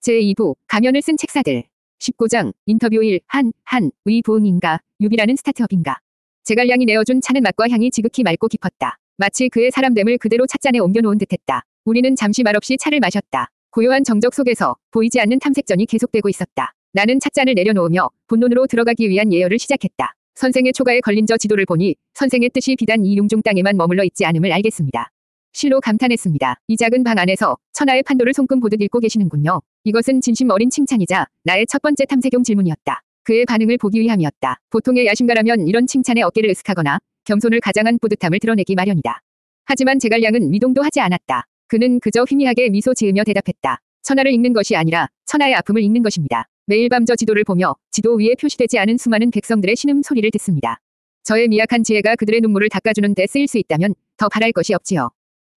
제2부 가면을 쓴 책사들 19장 인터뷰 1 의 부응인가 유비라는 스타트업인가. 제갈량이 내어준 차는 맛과 향이 지극히 맑고 깊었다. 마치 그의 사람됨을 그대로 찻잔에 옮겨놓은 듯했다. 우리는 잠시 말없이 차를 마셨다. 고요한 정적 속에서 보이지 않는 탐색전이 계속되고 있었다. 나는 찻잔을 내려놓으며 본론으로 들어가기 위한 예열을 시작했다. 선생의 초가에 걸린 저 지도를 보니 선생의 뜻이 비단 이 융중 땅에만 머물러 있지 않음을 알겠습니다. 실로 감탄했습니다. 이 작은 방 안에서 천하의 판도를 손금 보듯 읽고 계시는군요. 이것은 진심 어린 칭찬이자 나의 첫 번째 탐색용 질문이었다. 그의 반응을 보기 위함이었다. 보통의 야심가라면 이런 칭찬에 어깨를 으쓱하거나 겸손을 가장한 뿌듯함을 드러내기 마련이다. 하지만 제갈량은 미동도 하지 않았다. 그는 그저 희미하게 미소 지으며 대답했다. 천하를 읽는 것이 아니라 천하의 아픔을 읽는 것입니다. 매일 밤 저 지도를 보며 지도 위에 표시되지 않은 수많은 백성들의 신음 소리를 듣습니다. 저의 미약한 지혜가 그들의 눈물을 닦아주는 데 쓰일 수 있다면 더 바랄 것이 없지요.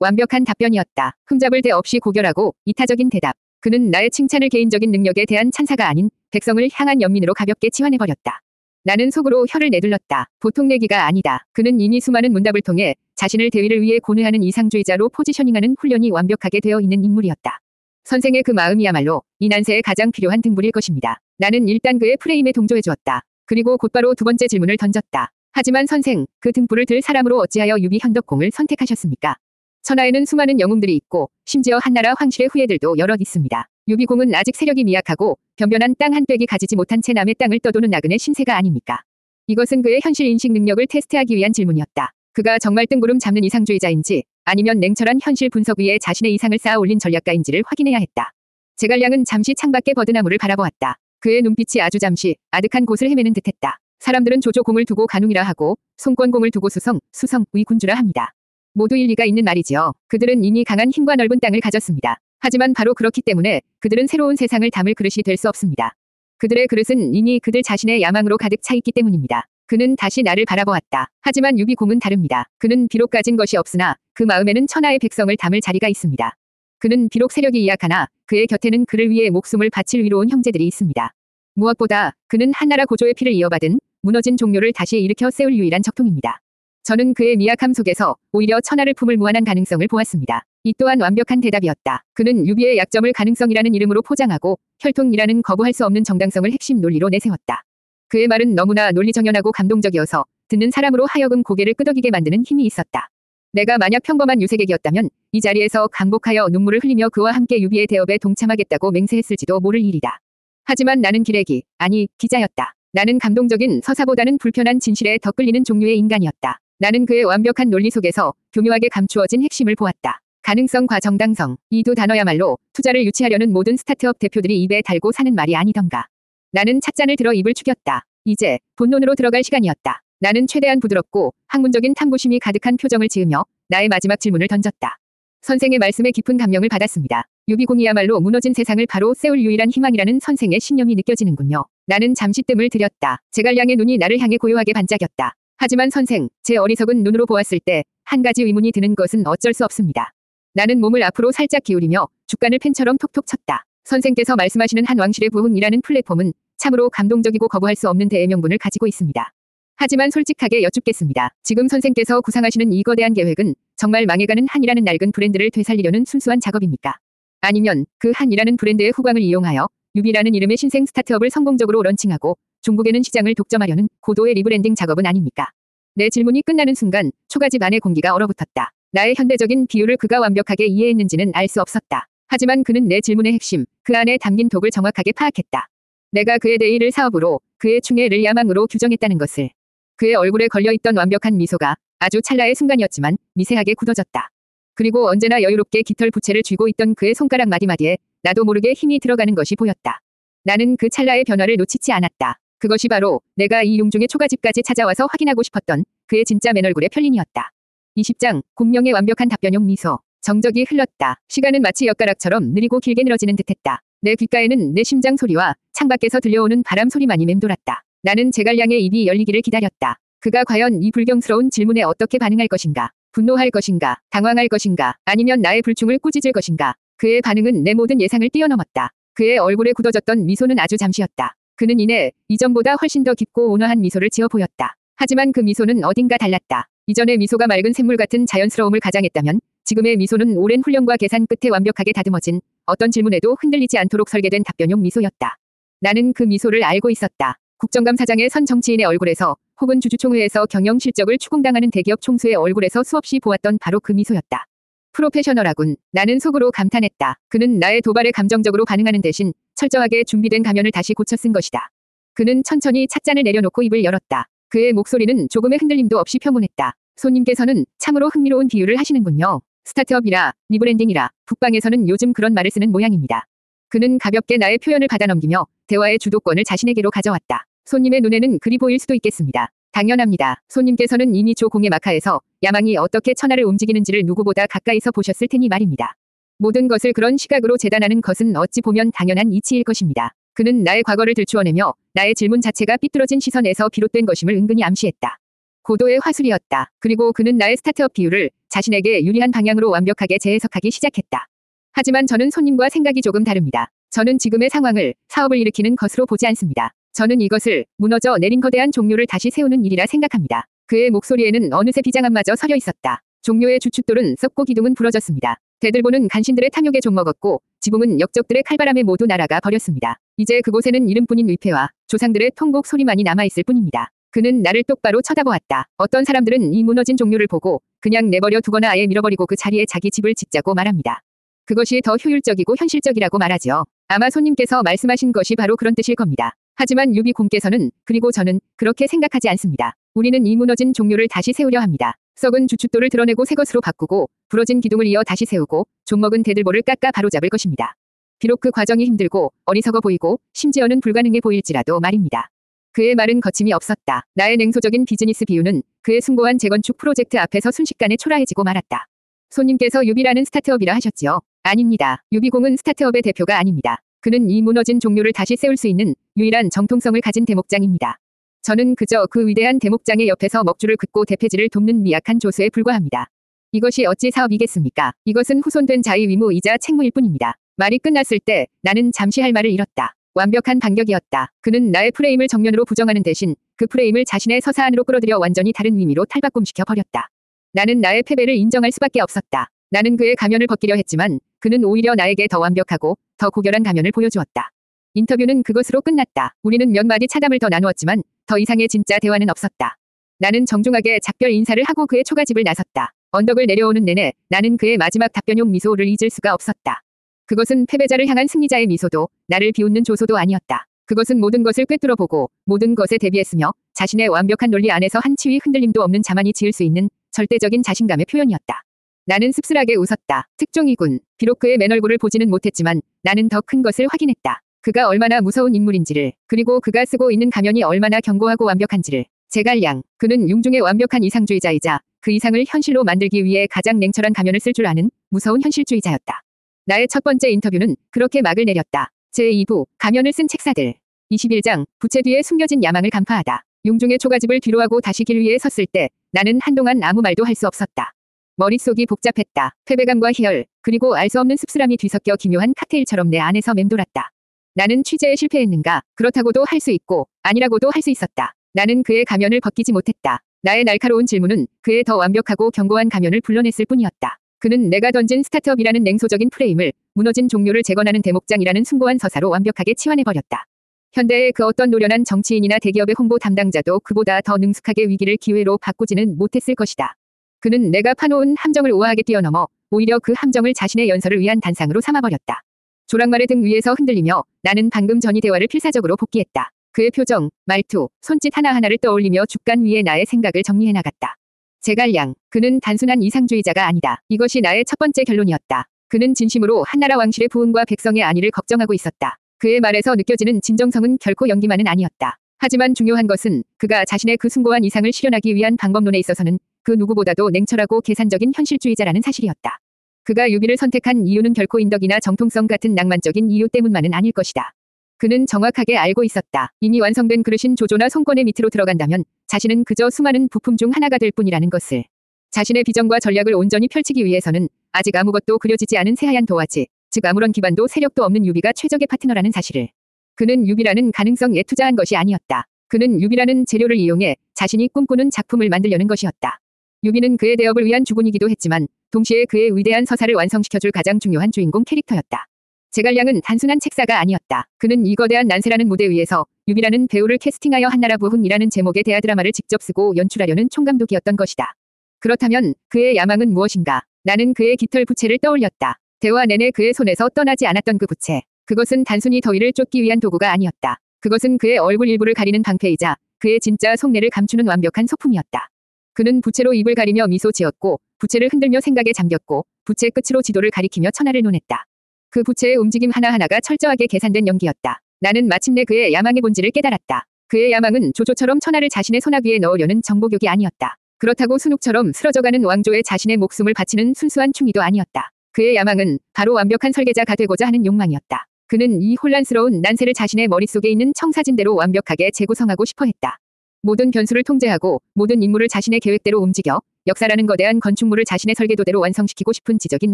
완벽한 답변이었다. 흠잡을 데 없이 고결하고 이타적인 대답. 그는 나의 칭찬을 개인적인 능력에 대한 찬사가 아닌 백성을 향한 연민으로 가볍게 치환해버렸다. 나는 속으로 혀를 내둘렀다. 보통 내기가 아니다. 그는 이미 수많은 문답을 통해 자신을 대위를 위해 고뇌하는 이상주의자로 포지셔닝하는 훈련이 완벽하게 되어 있는 인물이었다. 선생의 그 마음이야말로 이 난세에 가장 필요한 등불일 것입니다. 나는 일단 그의 프레임에 동조해 주었다. 그리고 곧바로 두 번째 질문을 던졌다. 하지만 선생, 그 등불을 들 사람으로 어찌하여 유비 현덕공을 선택하셨습니까? 천하에는 수많은 영웅들이 있고 심지어 한나라 황실의 후예들도 여럿 있습니다. 유비공은 아직 세력이 미약하고 변변한 땅 한 뼘이 가지지 못한 채 남의 땅을 떠도는 나그네 신세가 아닙니까? 이것은 그의 현실 인식 능력을 테스트하기 위한 질문이었다. 그가 정말 뜬구름 잡는 이상주의자인지 아니면 냉철한 현실 분석 위에 자신의 이상을 쌓아 올린 전략가인지를 확인해야 했다. 제갈량은 잠시 창밖의 버드나무를 바라보았다. 그의 눈빛이 아주 잠시 아득한 곳을 헤매는 듯했다. 사람들은 조조공을 두고 간웅이라 하고 송권공을 두고 수성의 군주라 합니다. 모두 일리가 있는 말이지요. 그들은 이미 강한 힘과 넓은 땅을 가졌습니다. 하지만 바로 그렇기 때문에 그들은 새로운 세상을 담을 그릇이 될 수 없습니다. 그들의 그릇은 이미 그들 자신의 야망으로 가득 차 있기 때문입니다. 그는 다시 나를 바라보았다. 하지만 유비공은 다릅니다. 그는 비록 가진 것이 없으나 그 마음에는 천하의 백성을 담을 자리가 있습니다. 그는 비록 세력이 이약하나 그의 곁에는 그를 위해 목숨을 바칠 위로운 형제들이 있습니다. 무엇보다 그는 한나라 고조의 피를 이어받은 무너진 종묘를 다시 일으켜 세울 유일한 적통입니다. 저는 그의 미약함 속에서 오히려 천하를 품을 무한한 가능성을 보았습니다. 이 또한 완벽한 대답이었다. 그는 유비의 약점을 가능성이라는 이름으로 포장하고 혈통이라는 거부할 수 없는 정당성을 핵심 논리로 내세웠다. 그의 말은 너무나 논리정연하고 감동적이어서 듣는 사람으로 하여금 고개를 끄덕이게 만드는 힘이 있었다. 내가 만약 평범한 유색액이었다면 이 자리에서 강복하여 눈물을 흘리며 그와 함께 유비의 대업에 동참하겠다고 맹세했을지도 모를 일이다. 하지만 나는 기레기, 아니 기자였다. 나는 감동적인 서사보다는 불편한 진실에 더 끌리는 종류의 인간이었다. 나는 그의 완벽한 논리 속에서 교묘하게 감추어진 핵심을 보았다. 가능성과 정당성, 이 두 단어야말로 투자를 유치하려는 모든 스타트업 대표들이 입에 달고 사는 말이 아니던가. 나는 찻잔을 들어 입을 축였다. 이제 본론으로 들어갈 시간이었다. 나는 최대한 부드럽고 학문적인 탐구심이 가득한 표정을 지으며 나의 마지막 질문을 던졌다. 선생의 말씀에 깊은 감명을 받았습니다. 유비공이야말로 무너진 세상을 바로 세울 유일한 희망이라는 선생의 신념이 느껴지는군요. 나는 잠시 뜸을 들였다. 제갈량의 눈이 나를 향해 고요하게 반짝였다. 하지만 선생, 제 어리석은 눈으로 보았을 때 한 가지 의문이 드는 것은 어쩔 수 없습니다. 나는 몸을 앞으로 살짝 기울이며 주간을 펜처럼 톡톡 쳤다. 선생께서 말씀하시는 한 왕실의 부흥이라는 플랫폼은 참으로 감동적이고 거부할 수 없는 대의 명분을 가지고 있습니다. 하지만 솔직하게 여쭙겠습니다. 지금 선생께서 구상하시는 이 거대한 계획은 정말 망해가는 한이라는 낡은 브랜드를 되살리려는 순수한 작업입니까? 아니면 그 한이라는 브랜드의 후광을 이용하여 유비라는 이름의 신생 스타트업을 성공적으로 런칭하고 중국에는 시장을 독점하려는 고도의 리브랜딩 작업은 아닙니까? 내 질문이 끝나는 순간 초가집 안의 공기가 얼어붙었다. 나의 현대적인 비유를 그가 완벽하게 이해했는지는 알 수 없었다. 하지만 그는 내 질문의 핵심, 그 안에 담긴 독을 정확하게 파악했다. 내가 그의 대의를 사업으로, 그의 충애를 야망으로 규정했다는 것을. 그의 얼굴에 걸려있던 완벽한 미소가 아주 찰나의 순간이었지만 미세하게 굳어졌다. 그리고 언제나 여유롭게 깃털 부채를 쥐고 있던 그의 손가락 마디마디에 나도 모르게 힘이 들어가는 것이 보였다. 나는 그 찰나의 변화를 놓치지 않았다. 그것이 바로 내가 이 융중의 초가집까지 찾아와서 확인하고 싶었던 그의 진짜 맨얼굴의 편린이었다. 20장, 공명의 완벽한 답변용 미소. 정적이 흘렀다. 시간은 마치 엿가락처럼 느리고 길게 늘어지는 듯했다. 내 귓가에는 내 심장 소리와 창밖에서 들려오는 바람 소리만이 맴돌았다. 나는 제갈량의 입이 열리기를 기다렸다. 그가 과연 이 불경스러운 질문에 어떻게 반응할 것인가? 분노할 것인가? 당황할 것인가? 아니면 나의 불충을 꾸짖을 것인가? 그의 반응은 내 모든 예상을 뛰어넘었다. 그의 얼굴에 굳어졌던 미소는 아주 잠시였다. 그는 이내 이전보다 훨씬 더 깊고 온화한 미소를 지어 보였다. 하지만 그 미소는 어딘가 달랐다. 이전의 미소가 맑은 샘물 같은 자연스러움을 가장했다면 지금의 미소는 오랜 훈련과 계산 끝에 완벽하게 다듬어진 어떤 질문에도 흔들리지 않도록 설계된 답변용 미소였다. 나는 그 미소를 알고 있었다. 국정감사장의 선 정치인의 얼굴에서 혹은 주주총회에서 경영 실적을 추궁당하는 대기업 총수의 얼굴에서 수없이 보았던 바로 그 미소였다. 프로페셔널하군. 나는 속으로 감탄했다. 그는 나의 도발에 감정적으로 반응하는 대신 철저하게 준비된 가면을 다시 고쳐 쓴 것이다. 그는 천천히 찻잔을 내려놓고 입을 열었다. 그의 목소리는 조금의 흔들림도 없이 평온했다. 손님께서는 참으로 흥미로운 비유를 하시는군요. 스타트업이라, 리브랜딩이라, 북방에서는 요즘 그런 말을 쓰는 모양입니다. 그는 가볍게 나의 표현을 받아넘기며 대화의 주도권을 자신에게로 가져왔다. 손님의 눈에는 그리 보일 수도 있겠습니다. 당연합니다. 손님께서는 이미 조 공의 마카에서 야망이 어떻게 천하를 움직이는지를 누구보다 가까이서 보셨을 테니 말입니다. 모든 것을 그런 시각으로 재단하는 것은 어찌 보면 당연한 이치일 것입니다. 그는 나의 과거를 들추어내며 나의 질문 자체가 삐뚤어진 시선에서 비롯된 것임을 은근히 암시했다. 고도의 화술이었다. 그리고 그는 나의 스타트업 비유를 자신에게 유리한 방향으로 완벽하게 재해석하기 시작했다. 하지만 저는 손님과 생각이 조금 다릅니다. 저는 지금의 상황을 사업을 일으키는 것으로 보지 않습니다. 저는 이것을 무너져 내린 거대한 종료를 다시 세우는 일이라 생각합니다. 그의 목소리에는 어느새 비장함마저 서려 있었다. 종료의 주춧돌은 썩고 기둥은 부러졌습니다. 대들보는 간신들의 탐욕에 좀먹었고 지붕은 역적들의 칼바람에 모두 날아가 버렸습니다. 이제 그곳에는 이름뿐인 위패와 조상들의 통곡 소리만이 남아있을 뿐입니다. 그는 나를 똑바로 쳐다보았다. 어떤 사람들은 이 무너진 종료를 보고 그냥 내버려 두거나 아예 밀어버리고 그 자리에 자기 집을 짓자고 말합니다. 그것이 더 효율적이고 현실적이라고 말하죠. 아마 손님께서 말씀하신 것이 바로 그런 뜻일 겁니다. 하지만 유비 공께서는 그리고 저는 그렇게 생각하지 않습니다. 우리는 이 무너진 종료를 다시 세우려 합니다. 썩은 주춧돌을 드러내고 새 것으로 바꾸고 부러진 기둥을 이어 다시 세우고 좀먹은 대들보를 깎아 바로잡을 것입니다. 비록 그 과정이 힘들고 어리석어 보이고 심지어는 불가능해 보일지라도 말입니다. 그의 말은 거침이 없었다. 나의 냉소적인 비즈니스 비유는 그의 숭고한 재건축 프로젝트 앞에서 순식간에 초라해지고 말았다. 손님께서 유비라는 스타트업이라 하셨지요? 아닙니다. 유비공은 스타트업의 대표가 아닙니다. 그는 이 무너진 종료를 다시 세울 수 있는 유일한 정통성을 가진 대목장입니다. 저는 그저 그 위대한 대목장의 옆에서 먹줄을 긋고 대패질을 돕는 미약한 조수에 불과합니다. 이것이 어찌 사업이겠습니까? 이것은 후손된 자의 위무이자 책무일 뿐입니다. 말이 끝났을 때 나는 잠시 할 말을 잃었다. 완벽한 반격이었다. 그는 나의 프레임을 정면으로 부정하는 대신 그 프레임을 자신의 서사 안으로 끌어들여 완전히 다른 의미로 탈바꿈시켜 버렸다. 나는 나의 패배를 인정할 수밖에 없었다. 나는 그의 가면을 벗기려 했지만 그는 오히려 나에게 더 완벽하고 더 고결한 가면을 보여주었다. 인터뷰는 그것으로 끝났다. 우리는 몇 마디 차담을 더 나누었지만 더 이상의 진짜 대화는 없었다. 나는 정중하게 작별 인사를 하고 그의 초가집을 나섰다. 언덕을 내려오는 내내 나는 그의 마지막 답변용 미소를 잊을 수가 없었다. 그것은 패배자를 향한 승리자의 미소도 나를 비웃는 조소도 아니었다. 그것은 모든 것을 꿰뚫어보고 모든 것에 대비했으며 자신의 완벽한 논리 안에서 한 치위 흔들림도 없는 자만이 지을 수 있는 절대적인 자신감의 표현이었다. 나는 씁쓸하게 웃었다. 특종이군. 비록 그의 맨 얼굴을 보지는 못했지만 나는 더 큰 것을 확인했다. 그가 얼마나 무서운 인물인지를, 그리고 그가 쓰고 있는 가면이 얼마나 견고하고 완벽한지를. 제갈량. 그는 융중의 완벽한 이상주의자이자 그 이상을 현실로 만들기 위해 가장 냉철한 가면을 쓸 줄 아는 무서운 현실주의자였다. 나의 첫 번째 인터뷰는 그렇게 막을 내렸다. 제2부, 가면을 쓴 책사들. 21장, 부채 뒤에 숨겨진 야망을 간파하다. 융중의 초가집을 뒤로하고 다시 길 위에 섰을 때 나는 한동안 아무 말도 할 수 없었다. 머릿속이 복잡했다. 패배감과 희열, 그리고 알 수 없는 씁쓸함이 뒤섞여 기묘한 칵테일처럼 내 안에서 맴돌았다. 나는 취재에 실패했는가? 그렇다고도 할 수 있고 아니라고도 할 수 있었다. 나는 그의 가면을 벗기지 못했다. 나의 날카로운 질문은 그의 더 완벽하고 견고한 가면을 불러냈을 뿐이었다. 그는 내가 던진 스타트업이라는 냉소적인 프레임을 무너진 종료를 재건하는 대목장이라는 숭고한 서사로 완벽하게 치환해버렸다. 현대의 그 어떤 노련한 정치인이나 대기업의 홍보 담당자도 그보다 더 능숙하게 위기를 기회로 바꾸지는 못했을 것이다. 그는 내가 파놓은 함정을 우아하게 뛰어넘어 오히려 그 함정을 자신의 연설을 위한 단상으로 삼아버렸다. 조랑말의 등 위에서 흔들리며 나는 방금 전이 대화를 필사적으로 복기했다. 그의 표정, 말투, 손짓 하나하나를 떠올리며 죽간 위에 나의 생각을 정리해나갔다. 제갈량. 그는 단순한 이상주의자가 아니다. 이것이 나의 첫 번째 결론이었다. 그는 진심으로 한나라 왕실의 부흥과 백성의 안위를 걱정하고 있었다. 그의 말에서 느껴지는 진정성은 결코 연기만은 아니었다. 하지만 중요한 것은 그가 자신의 그 숭고한 이상을 실현하기 위한 방법론에 있어서는 그 누구보다도 냉철하고 계산적인 현실주의자라는 사실이었다. 그가 유비를 선택한 이유는 결코 인덕이나 정통성 같은 낭만적인 이유 때문만은 아닐 것이다. 그는 정확하게 알고 있었다. 이미 완성된 그릇인 조조나 손권의 밑으로 들어간다면 자신은 그저 수많은 부품 중 하나가 될 뿐이라는 것을. 자신의 비전과 전략을 온전히 펼치기 위해서는 아직 아무것도 그려지지 않은 새하얀 도화지, 즉 아무런 기반도 세력도 없는 유비가 최적의 파트너라는 사실을. 그는 유비라는 가능성에 투자한 것이 아니었다. 그는 유비라는 재료를 이용해 자신이 꿈꾸는 작품을 만들려는 것이었다. 유비는 그의 대업을 위한 주군이기도 했지만 동시에 그의 위대한 서사를 완성시켜줄 가장 중요한 주인공 캐릭터였다. 제갈량은 단순한 책사가 아니었다. 그는 이 거대한 난세라는 무대 위에서 유비라는 배우를 캐스팅하여 한나라 부흥이라는 제목의 대하 드라마를 직접 쓰고 연출하려는 총감독이었던 것이다. 그렇다면 그의 야망은 무엇인가? 나는 그의 깃털 부채를 떠올렸다. 대화 내내 그의 손에서 떠나지 않았던 그 부채. 그것은 단순히 더위를 쫓기 위한 도구가 아니었다. 그것은 그의 얼굴 일부를 가리는 방패이자 그의 진짜 속내를 감추는 완벽한 소품이었다. 그는 부채로 입을 가리며 미소 지었고 부채를 흔들며 생각에 잠겼고 부채 끝으로 지도를 가리키며 천하를 논했다. 그 부채의 움직임 하나하나가 철저하게 계산된 연기였다. 나는 마침내 그의 야망의 본질을 깨달았다. 그의 야망은 조조처럼 천하를 자신의 손아귀에 넣으려는 정복욕이 아니었다. 그렇다고 순욱처럼 쓰러져가는 왕조에 자신의 목숨을 바치는 순수한 충의도 아니었다. 그의 야망은 바로 완벽한 설계자가 되고자 하는 욕망이었다. 그는 이 혼란스러운 난세를 자신의 머릿속에 있는 청사진대로 완벽하게 재구성하고 싶어 했다. 모든 변수를 통제하고 모든 인물을 자신의 계획대로 움직여 역사라는 거대한 건축물을 자신의 설계도대로 완성시키고 싶은 지적인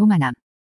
오만함.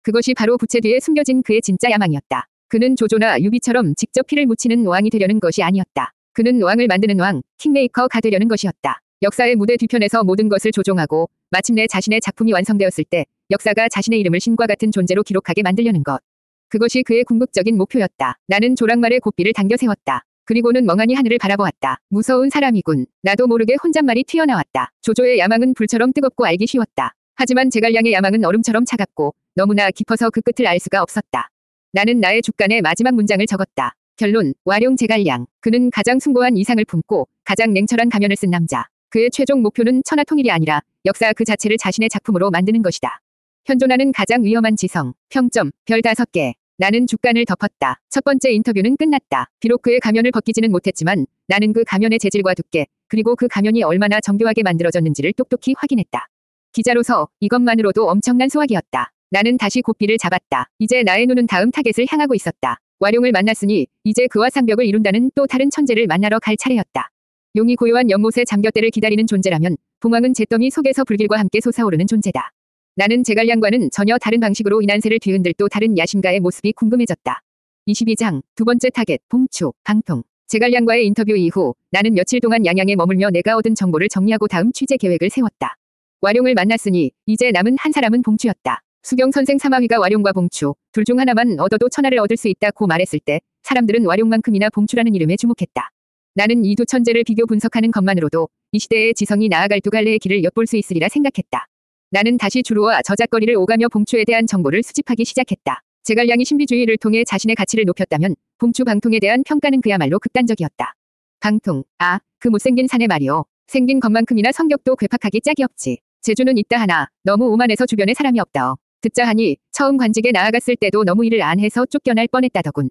그것이 바로 부채 뒤에 숨겨진 그의 진짜 야망이었다. 그는 조조나 유비처럼 직접 피를 묻히는 왕이 되려는 것이 아니었다. 그는 왕을 만드는 왕, 킹메이커가 되려는 것이었다. 역사의 무대 뒤편에서 모든 것을 조종하고 마침내 자신의 작품이 완성되었을 때 역사가 자신의 이름을 신과 같은 존재로 기록하게 만들려는 것. 그것이 그의 궁극적인 목표였다. 나는 조랑말의 고삐를 당겨 세웠다. 그리고는 멍하니 하늘을 바라보았다. 무서운 사람이군. 나도 모르게 혼잣말이 튀어나왔다. 조조의 야망은 불처럼 뜨겁고 알기 쉬웠다. 하지만 제갈량의 야망은 얼음처럼 차갑고 너무나 깊어서 그 끝을 알 수가 없었다. 나는 나의 주간에 마지막 문장을 적었다. 결론, 와룡 제갈량. 그는 가장 숭고한 이상을 품고 가장 냉철한 가면을 쓴 남자. 그의 최종 목표는 천하 통일이 아니라 역사 그 자체를 자신의 작품으로 만드는 것이다. 현존하는 가장 위험한 지성, 평점, 별 5개. 나는 주간을 덮었다. 첫 번째 인터뷰는 끝났다. 비록 그의 가면을 벗기지는 못했지만 나는 그 가면의 재질과 두께, 그리고 그 가면이 얼마나 정교하게 만들어졌는지를 똑똑히 확인했다. 기자로서 이것만으로도 엄청난 수확이었다. 나는 다시 고삐를 잡았다. 이제 나의 눈은 다음 타겟을 향하고 있었다. 와룡을 만났으니 이제 그와 상벽을 이룬다는 또 다른 천재를 만나러 갈 차례였다. 용이 고요한 연못에 잠겨 때를 기다리는 존재라면 봉황은 잿더미 속에서 불길과 함께 솟아오르는 존재다. 나는 제갈량과는 전혀 다른 방식으로 이난세를 뒤흔들 또 다른 야심가의 모습이 궁금해졌다. 22장, 두 번째 타겟, 봉추, 방통. 제갈량과의 인터뷰 이후 나는 며칠 동안 양양에 머물며 내가 얻은 정보를 정리하고 다음 취재 계획을 세웠다. 와룡을 만났으니 이제 남은 한 사람은 봉추였다. 수경 선생 사마휘가 와룡과 봉추, 둘 중 하나만 얻어도 천하를 얻을 수 있다고 말했을 때 사람들은 와룡만큼이나 봉추라는 이름에 주목했다. 나는 이 두 천재를 비교 분석하는 것만으로도 이 시대의 지성이 나아갈 두 갈래의 길을 엿볼 수 있으리라 생각했다. 나는 다시 주루와 저작거리를 오가며 봉추에 대한 정보를 수집하기 시작했다. 제갈량이 신비주의를 통해 자신의 가치를 높였다면 봉추 방통에 대한 평가는 그야말로 극단적이었다. 방통, 그 못생긴 사내 말이오. 생긴 것만큼이나 성격도 괴팍하기 짝이 없지. 재주는 있다 하나 너무 오만해서 주변에 사람이 없다오. 듣자 하니 처음 관직에 나아갔을 때도 너무 일을 안 해서 쫓겨날 뻔했다더군.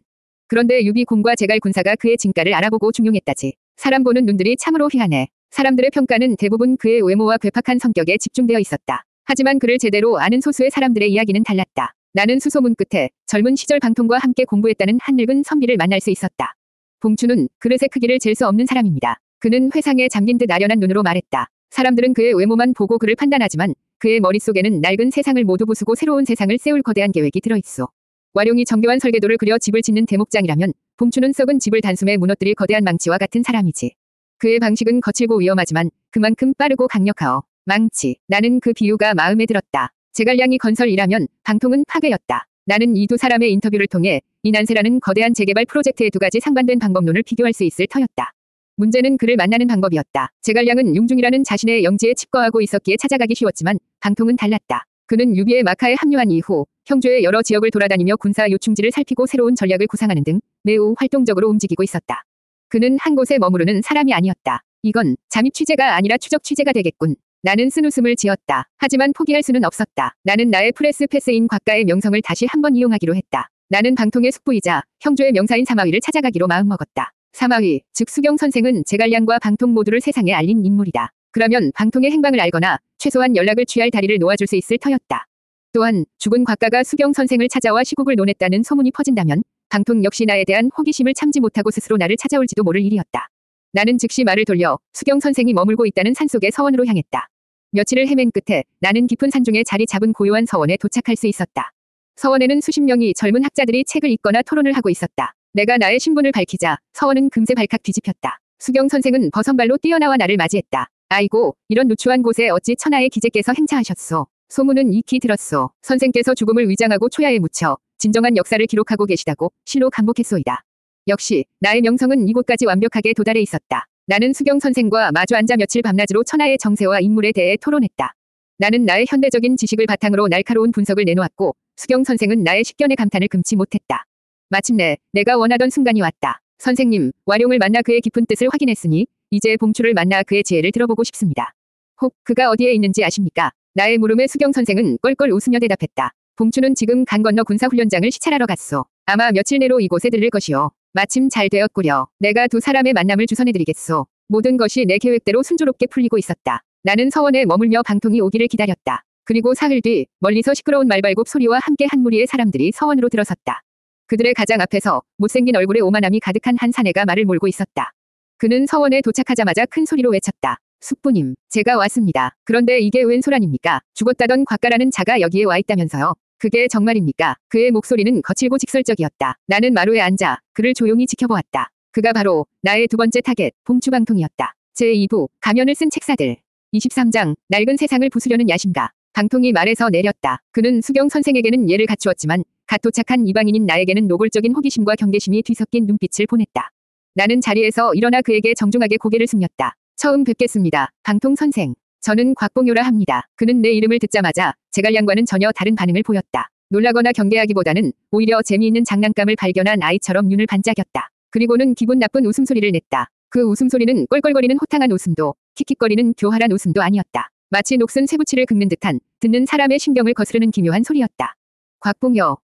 그런데 유비공과 제갈 군사가 그의 진가를 알아보고 중용했다지. 사람 보는 눈들이 참으로 희한해. 사람들의 평가는 대부분 그의 외모와 괴팍한 성격에 집중되어 있었다. 하지만 그를 제대로 아는 소수의 사람들의 이야기는 달랐다. 나는 수소문 끝에 젊은 시절 방통과 함께 공부했다는 한 늙은 선비를 만날 수 있었다. 봉추는 그릇의 크기를 잴 수 없는 사람입니다. 그는 회상에 잠긴 듯 아련한 눈으로 말했다. 사람들은 그의 외모만 보고 그를 판단하지만 그의 머릿속에는 낡은 세상을 모두 부수고 새로운 세상을 세울 거대한 계획이 들어있어. 와룡이 정교한 설계도를 그려 집을 짓는 대목장이라면 봉추는 썩은 집을 단숨에 무너뜨릴 거대한 망치와 같은 사람이지. 그의 방식은 거칠고 위험하지만 그만큼 빠르고 강력하오. 망치. 나는 그 비유가 마음에 들었다. 제갈량이 건설이라면 방통은 파괴였다. 나는 이 두 사람의 인터뷰를 통해 이난세라는 거대한 재개발 프로젝트의 두 가지 상반된 방법론을 비교할 수 있을 터였다. 문제는 그를 만나는 방법이었다. 제갈량은 융중이라는 자신의 영지에 칩거하고 있었기에 찾아가기 쉬웠지만 방통은 달랐다. 그는 유비의 마카에 합류한 이후 형조의 여러 지역을 돌아다니며 군사 요충지를 살피고 새로운 전략을 구상하는 등 매우 활동적으로 움직이고 있었다. 그는 한 곳에 머무르는 사람이 아니었다. 이건 잠입 취재가 아니라 추적 취재가 되겠군. 나는 쓴웃음을 지었다. 하지만 포기할 수는 없었다. 나는 나의 프레스 패스인 곽가의 명성을 다시 한번 이용하기로 했다. 나는 방통의 숙부이자 형조의 명사인 사마휘를 찾아가기로 마음먹었다. 사마휘, 즉 수경 선생은 제갈량과 방통 모두를 세상에 알린 인물이다. 그러면 방통의 행방을 알거나 최소한 연락을 취할 다리를 놓아줄 수 있을 터였다. 또한 죽은 곽가가 수경 선생을 찾아와 시국을 논했다는 소문이 퍼진다면 방통 역시 나에 대한 호기심을 참지 못하고 스스로 나를 찾아올지도 모를 일이었다. 나는 즉시 말을 돌려 수경 선생이 머물고 있다는 산속의 서원으로 향했다. 며칠을 헤맨 끝에 나는 깊은 산중에 자리 잡은 고요한 서원에 도착할 수 있었다. 서원에는 수십 명의 젊은 학자들이 책을 읽거나 토론을 하고 있었다. 내가 나의 신분을 밝히자 서원은 금세 발칵 뒤집혔다. 수경 선생은 버선발로 뛰어나와 나를 맞이했다. 아이고, 이런 누추한 곳에 어찌 천하의 기재께서 행차하셨소. 소문은 익히 들었소. 선생께서 죽음을 위장하고 초야에 묻혀 진정한 역사를 기록하고 계시다고 실로 감복했소이다. 역시 나의 명성은 이곳까지 완벽하게 도달해 있었다. 나는 수경 선생과 마주 앉아 며칠 밤낮으로 천하의 정세와 인물에 대해 토론했다. 나는 나의 현대적인 지식을 바탕으로 날카로운 분석을 내놓았고 수경 선생은 나의 식견의 감탄을 금치 못했다. 마침내 내가 원하던 순간이 왔다. 선생님, 와룡을 만나 그의 깊은 뜻을 확인했으니 이제 봉추를 만나 그의 지혜를 들어보고 싶습니다. 혹 그가 어디에 있는지 아십니까? 나의 물음에 수경 선생은 껄껄 웃으며 대답했다. 봉추는 지금 강 건너 군사훈련장을 시찰하러 갔소. 아마 며칠 내로 이곳에 들릴 것이오. 마침 잘 되었구려. 내가 두 사람의 만남을 주선해드리겠소. 모든 것이 내 계획대로 순조롭게 풀리고 있었다. 나는 서원에 머물며 방통이 오기를 기다렸다. 그리고 사흘 뒤 멀리서 시끄러운 말발굽 소리와 함께 한 무리의 사람들이 서원으로 들어섰다. 그들의 가장 앞에서 못생긴 얼굴에 오만함이 가득한 한 사내가 말을 몰고 있었다. 그는 서원에 도착하자마자 큰 소리로 외쳤다. 숙부님, 제가 왔습니다. 그런데 이게 웬 소란입니까? 죽었다던 곽가라는 자가 여기에 와 있다면서요. 그게 정말입니까? 그의 목소리는 거칠고 직설적이었다. 나는 마루에 앉아 그를 조용히 지켜보았다. 그가 바로 나의 두 번째 타겟, 봉추방통이었다. 제2부, 가면을 쓴 책사들. 23장, 낡은 세상을 부수려는 야심가. 방통이 말에서 내렸다. 그는 수경 선생에게는 예를 갖추었지만 갓 도착한 이방인인 나에게는 노골적인 호기심과 경계심이 뒤섞인 눈빛을 보냈다. 나는 자리에서 일어나 그에게 정중하게 고개를 숙였다. 처음 뵙겠습니다, 방통 선생. 저는 곽봉요라 합니다. 그는 내 이름을 듣자마자 제갈량과는 전혀 다른 반응을 보였다. 놀라거나 경계하기보다는 오히려 재미있는 장난감을 발견한 아이처럼 눈을 반짝였다. 그리고는 기분 나쁜 웃음소리를 냈다. 그 웃음소리는 껄껄거리는 호탕한 웃음도 킥킥거리는 교활한 웃음도 아니었다. 마치 녹슨 쇠붙이를 긁는 듯한 듣는 사람의 신경을 거스르는 기묘한 소리였다. 곽봉요,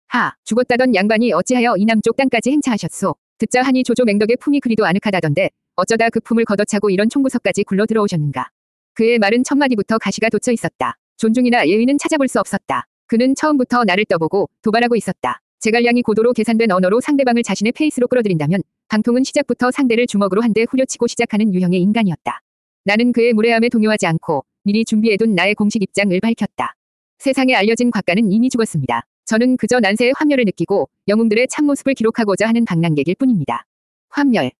죽었다던 양반이 어찌하여 이 남쪽 땅까지 행차하셨소. 듣자 하니 조조 맹덕의 품이 그리도 아늑하다던데 어쩌다 그 품을 걷어차고 이런 총구석까지 굴러 들어오셨는가. 그의 말은 첫마디부터 가시가 돋쳐 있었다. 존중이나 예의는 찾아볼 수 없었다. 그는 처음부터 나를 떠보고 도발하고 있었다. 제갈량이 고도로 계산된 언어로 상대방을 자신의 페이스로 끌어들인다면 방통은 시작부터 상대를 주먹으로 한 대 후려치고 시작하는 유형의 인간이었다. 나는 그의 무례함에 동요하지 않고 미리 준비해둔 나의 공식 입장을 밝혔다. 세상에 알려진 곽가는 이미 죽었습니다. 저는 그저 난세의 환멸을 느끼고 영웅들의 참모습을 기록하고자 하는 방랑객일 뿐입니다. 환멸,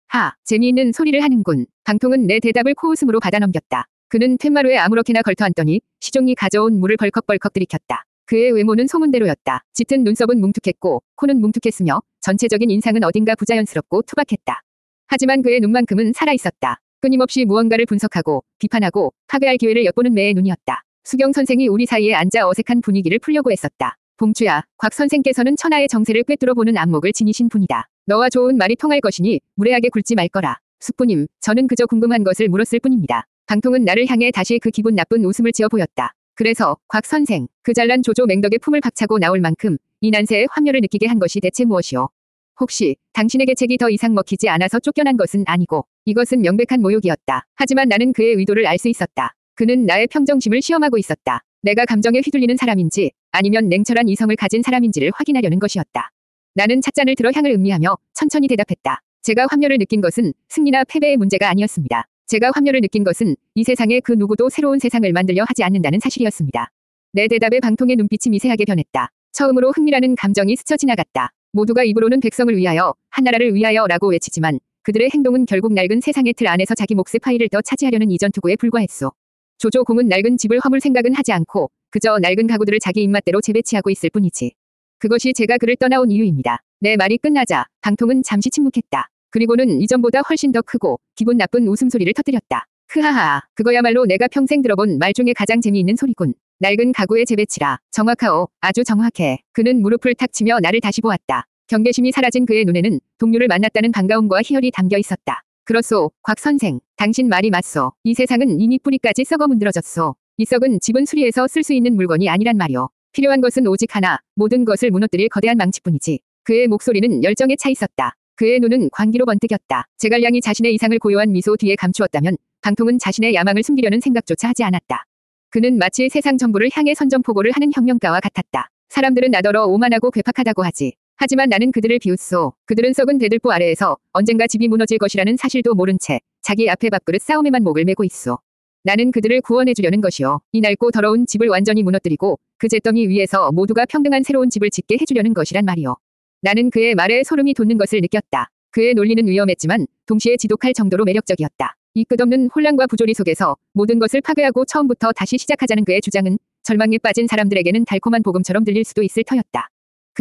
재미있는 소리를 하는군. 방통은 내 대답을 코웃음으로 받아넘겼다. 그는 툇마루에 아무렇게나 걸터앉더니 시종이 가져온 물을 벌컥벌컥 들이켰다. 그의 외모는 소문대로였다. 짙은 눈썹은 뭉툭했고 코는 뭉툭했으며 전체적인 인상은 어딘가 부자연스럽고 투박했다. 하지만 그의 눈만큼은 살아있었다. 끊임없이 무언가를 분석하고 비판하고 파괴할 기회를 엿보는 매의 눈이었다. 수경 선생이 우리 사이에 앉아 어색한 분위기를 풀려고 했었다. 봉추야, 곽 선생께서는 천하의 정세를 꿰뚫어보는 안목을 지니신 분이다. 너와 좋은 말이 통할 것이니 무례하게 굴지 말거라. 숙부님, 저는 그저 궁금한 것을 물었을 뿐입니다. 방통은 나를 향해 다시 그 기분 나쁜 웃음을 지어 보였다. 그래서 곽 선생, 그 잘난 조조 맹덕의 품을 박차고 나올 만큼 이 난세의 환멸을 느끼게 한 것이 대체 무엇이오? 혹시 당신의 계책이 더 이상 먹히지 않아서 쫓겨난 것은 아니고 이것은 명백한 모욕이었다. 하지만 나는 그의 의도를 알 수 있었다. 그는 나의 평정심을 시험하고 있었다. 내가 감정에 휘둘리는 사람인지 아니면 냉철한 이성을 가진 사람인지를 확인하려는 것이었다. 나는 찻잔을 들어 향을 음미하며 천천히 대답했다. 제가 환멸을 느낀 것은 승리나 패배의 문제가 아니었습니다. 제가 환멸을 느낀 것은 이 세상에 그 누구도 새로운 세상을 만들려 하지 않는다는 사실이었습니다. 내 대답에 방통의 눈빛이 미세하게 변했다. 처음으로 흥미라는 감정이 스쳐 지나갔다. 모두가 입으로는 백성을 위하여, 한나라를 위하여 라고 외치지만 그들의 행동은 결국 낡은 세상의 틀 안에서 자기 몫의 파일을 더 차지하려는 이전 투구에 불과했소. 조조공은 낡은 집을 허물 생각은 하지 않고 그저 낡은 가구들을 자기 입맛대로 재배치하고 있을 뿐이지. 그것이 제가 그를 떠나온 이유입니다. 내 말이 끝나자 방통은 잠시 침묵했다. 그리고는 이전보다 훨씬 더 크고 기분 나쁜 웃음소리를 터뜨렸다. 흐하하, 그거야말로 내가 평생 들어본 말 중에 가장 재미있는 소리군. 낡은 가구의 재배치라. 정확하오, 아주 정확해. 그는 무릎을 탁 치며 나를 다시 보았다. 경계심이 사라진 그의 눈에는 동료를 만났다는 반가움과 희열이 담겨 있었다. 그렇소, 곽 선생. 당신 말이 맞소. 이 세상은 이미 뿌리까지 썩어 문드러졌소. 이 썩은 집은 수리해서 쓸 수 있는 물건이 아니란 말이오. 필요한 것은 오직 하나, 모든 것을 무너뜨릴 거대한 망치뿐이지. 그의 목소리는 열정에 차 있었다. 그의 눈은 광기로 번뜩였다. 제갈량이 자신의 이상을 고요한 미소 뒤에 감추었다면 방통은 자신의 야망을 숨기려는 생각조차 하지 않았다. 그는 마치 세상 전부를 향해 선전포고를 하는 혁명가와 같았다. 사람들은 나더러 오만하고 괴팍하다고 하지. 하지만 나는 그들을 비웃소. 그들은 썩은 대들보 아래에서 언젠가 집이 무너질 것이라는 사실도 모른 채 자기 앞에 밥그릇 싸움에만 목을 메고 있소. 나는 그들을 구원해주려는 것이오. 이 낡고 더러운 집을 완전히 무너뜨리고 그 잿더미 위에서 모두가 평등한 새로운 집을 짓게 해주려는 것이란 말이오. 나는 그의 말에 소름이 돋는 것을 느꼈다. 그의 논리는 위험했지만 동시에 지독할 정도로 매력적이었다. 이 끝없는 혼란과 부조리 속에서 모든 것을 파괴하고 처음부터 다시 시작하자는 그의 주장은 절망에 빠진 사람들에게는 달콤한 복음처럼 들릴 수도 있을 터였다.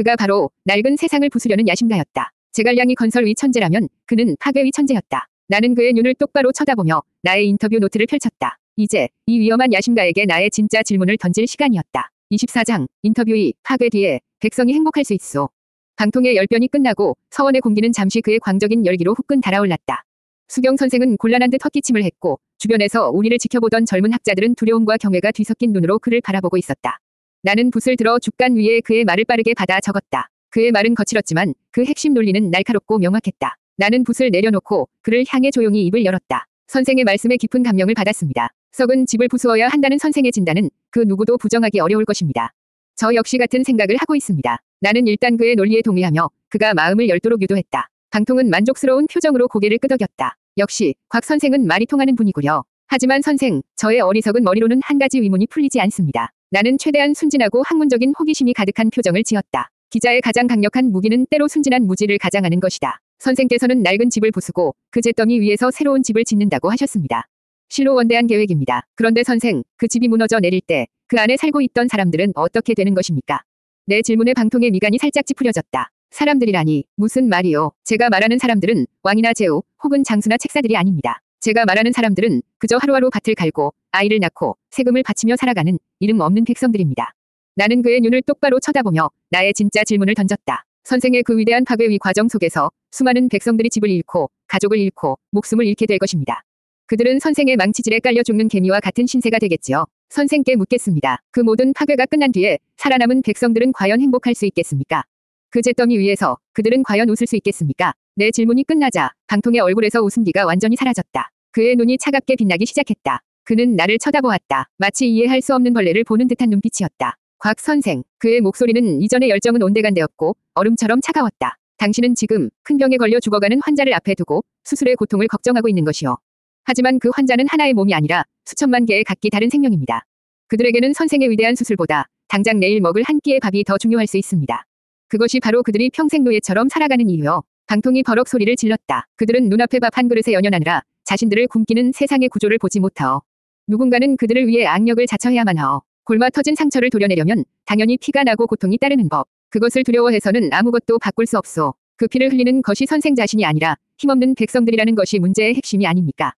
그가 바로 낡은 세상을 부수려는 야심가였다. 제갈량이 건설위 천재라면 그는 파괴위 천재였다. 나는 그의 눈을 똑바로 쳐다보며 나의 인터뷰 노트를 펼쳤다. 이제 이 위험한 야심가에게 나의 진짜 질문을 던질 시간이었다. 24장 인터뷰 파괴 뒤에 백성이 행복할 수 있소. 방통의 열변이 끝나고 서원의 공기는 잠시 그의 광적인 열기로 후끈 달아올랐다. 수경 선생은 곤란한 듯 헛기침을 했고 주변에서 우리를 지켜보던 젊은 학자들은 두려움과 경외가 뒤섞인 눈으로 그를 바라보고 있었다. 나는 붓을 들어 죽간 위에 그의 말을 빠르게 받아 적었다. 그의 말은 거칠었지만 그 핵심 논리는 날카롭고 명확했다. 나는 붓을 내려놓고 그를 향해 조용히 입을 열었다. 선생의 말씀에 깊은 감명을 받았습니다. 썩은 집을 부수어야 한다는 선생의 진단은 그 누구도 부정하기 어려울 것입니다. 저 역시 같은 생각을 하고 있습니다. 나는 일단 그의 논리에 동의하며 그가 마음을 열도록 유도했다. 방통은 만족스러운 표정으로 고개를 끄덕였다. 역시 곽 선생은 말이 통하는 분이구려. 하지만 선생, 저의 어리석은 머리로는 한 가지 의문이 풀리지 않습니다. 나는 최대한 순진하고 학문적인 호기심이 가득한 표정을 지었다. 기자의 가장 강력한 무기는 때로 순진한 무지를 가장하는 것이다. 선생께서는 낡은 집을 부수고 그 잿더미 위에서 새로운 집을 짓는다고 하셨습니다. 실로 원대한 계획입니다. 그런데 선생, 그 집이 무너져 내릴 때 그 안에 살고 있던 사람들은 어떻게 되는 것입니까? 내 질문에 방통의 미간이 살짝 찌푸려졌다. 사람들이라니 무슨 말이요? 제가 말하는 사람들은 왕이나 제후 혹은 장수나 책사들이 아닙니다. 제가 말하는 사람들은 그저 하루하루 밭을 갈고 아이를 낳고 세금을 바치며 살아가는 이름 없는 백성들입니다. 나는 그의 눈을 똑바로 쳐다보며 나의 진짜 질문을 던졌다. 선생의 그 위대한 파괴위 과정 속에서 수많은 백성들이 집을 잃고 가족을 잃고 목숨을 잃게 될 것입니다. 그들은 선생의 망치질에 깔려 죽는 개미와 같은 신세가 되겠지요. 선생께 묻겠습니다. 그 모든 파괴가 끝난 뒤에 살아남은 백성들은 과연 행복할 수 있겠습니까? 그 잿더미 위에서 그들은 과연 웃을 수 있겠습니까? 내 질문이 끝나자 방통의 얼굴에서 웃음기가 완전히 사라졌다. 그의 눈이 차갑게 빛나기 시작했다. 그는 나를 쳐다보았다. 마치 이해할 수 없는 벌레를 보는 듯한 눈빛이었다. 곽 선생, 그의 목소리는 이전의 열정은 온데간데없고 얼음처럼 차가웠다. 당신은 지금 큰 병에 걸려 죽어가는 환자를 앞에 두고 수술의 고통을 걱정하고 있는 것이요. 하지만 그 환자는 하나의 몸이 아니라 수천만 개의 각기 다른 생명입니다. 그들에게는 선생의 위대한 수술보다 당장 내일 먹을 한 끼의 밥이 더 중요할 수 있습니다. 그것이 바로 그들이 평생 노예처럼 살아가는 이유요. 방통이 버럭 소리를 질렀다. 그들은 눈앞의 밥 한 그릇에 연연하느라 자신들을 굶기는 세상의 구조를 보지 못하오. 누군가는 그들을 위해 악력을 자처해야만 하오. 골마 터진 상처를 도려내려면 당연히 피가 나고 고통이 따르는 법. 그것을 두려워해서는 아무것도 바꿀 수 없소. 그 피를 흘리는 것이 선생 자신이 아니라 힘없는 백성들이라는 것이 문제의 핵심이 아닙니까?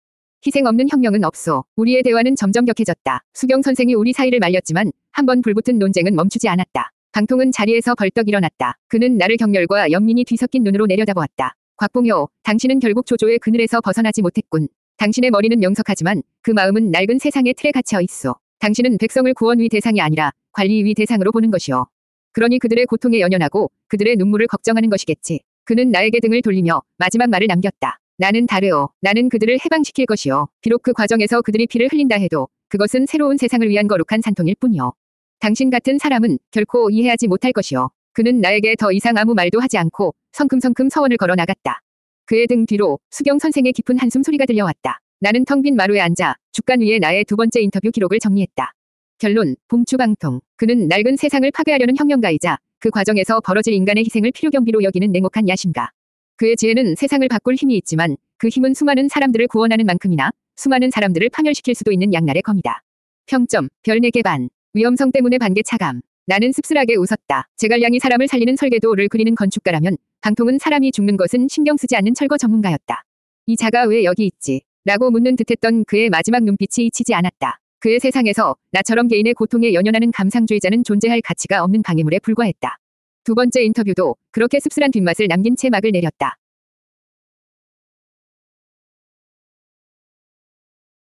희생 없는 혁명은 없소. 우리의 대화는 점점 격해졌다. 수경 선생이 우리 사이를 말렸지만 한번 불붙은 논쟁은 멈추지 않았다. 방통은 자리에서 벌떡 일어났다. 그는 나를 경멸과 연민이 뒤섞인 눈으로 내려다보았다. 곽봉효, 당신은 결국 조조의 그늘에서 벗어나지 못했군. 당신의 머리는 명석하지만 그 마음은 낡은 세상의 틀에 갇혀 있소. 당신은 백성을 구원 위 대상이 아니라 관리 위 대상으로 보는 것이오. 그러니 그들의 고통에 연연하고 그들의 눈물을 걱정하는 것이겠지. 그는 나에게 등을 돌리며 마지막 말을 남겼다. 나는 다르오. 나는 그들을 해방시킬 것이오. 비록 그 과정에서 그들이 피를 흘린다 해도 그것은 새로운 세상을 위한 거룩한 산통일 뿐이오. 당신 같은 사람은 결코 이해하지 못할 것이오. 그는 나에게 더 이상 아무 말도 하지 않고 성큼성큼 서원을 걸어 나갔다. 그의 등 뒤로 수경 선생의 깊은 한숨 소리가 들려왔다. 나는 텅 빈 마루에 앉아 죽간 위에 나의 두 번째 인터뷰 기록을 정리했다. 결론, 봉추방통. 그는 낡은 세상을 파괴하려는 혁명가이자 그 과정에서 벌어질 인간의 희생을 필요경비로 여기는 냉혹한 야심가. 그의 지혜는 세상을 바꿀 힘이 있지만 그 힘은 수많은 사람들을 구원하는 만큼이나 수많은 사람들을 파멸시킬 수도 있는 양날의 검이다. 평점, 별 4개 반. 위험성 때문에 반개 차감. 나는 씁쓸하게 웃었다. 제갈량이 사람을 살리는 설계도를 그리는 건축가라면 방통은 사람이 죽는 것은 신경 쓰지 않는 철거 전문가였다. 이 자가 왜 여기 있지? 라고 묻는 듯했던 그의 마지막 눈빛이 잊히지 않았다. 그의 세상에서 나처럼 개인의 고통에 연연하는 감상주의자는 존재할 가치가 없는 방해물에 불과했다. 두 번째 인터뷰도 그렇게 씁쓸한 뒷맛을 남긴 채 막을 내렸다.